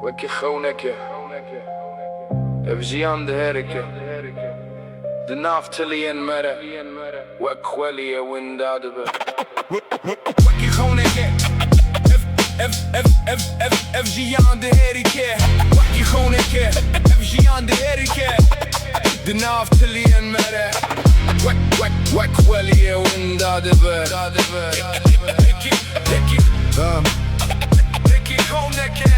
وكي xewnekê ev jiyan diherike di nav tiliyên me re wek xweliyê winda dibe wekî xewnekê ev jiyan diherike wekî xewnekê ev jiyan diherike di nav tiliyên me re wek xweliyê winda dibe wekî xewnekê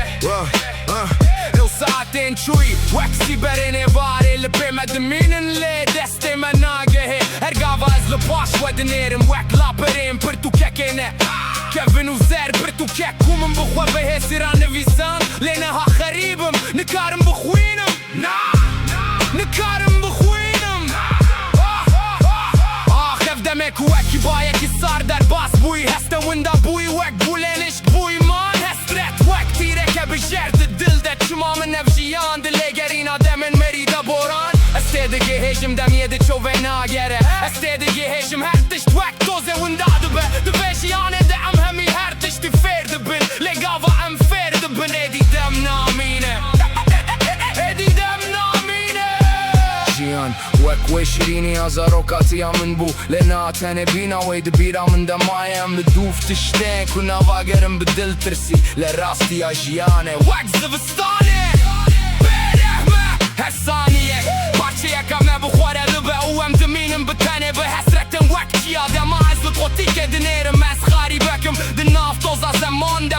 الساعاتێن çûyî wek sîberên êvarê li pê me dimînin lê destê me nagehê her gava ez li paş we dinêrim wek laperên pirt û kekê ne kevin û zer pirt û kek ku min bixwe bihêsî ra nivîsan lê niha xerîbim nikarim bixwînim nikarim bixwînim ev demek ku wekî bayekî sar derbas bûyî heste winda bûyî wek bulêniş bûyî man hestret wek tîreke bijer di dil de çima min ev jiyan dilê gerîna demin merîda boran ez tê digihêjim dem yê di çûvê nagere ez tê digihêjim her tişt wek tozê winda dibe di vê jiyanê de em hemî her tiştî fêr dibin lê gava em fêr dibin êdî dem namîne êdî dem namîne jiyan wek wê şirîniya zarokatiya min bû lê natenê bîna wê di bîra min de maye em li dûv tiştên ku navagerim bi dil tirsî lê rastiya jiyanê wek zivistanê bêrehme her saniyek parçeyeka me bixwere dibe û em dimînin bi tenê bi hesretin wek çiya dema ez li qotîkê dinêrim ez xarîbekim di nav toza zeman de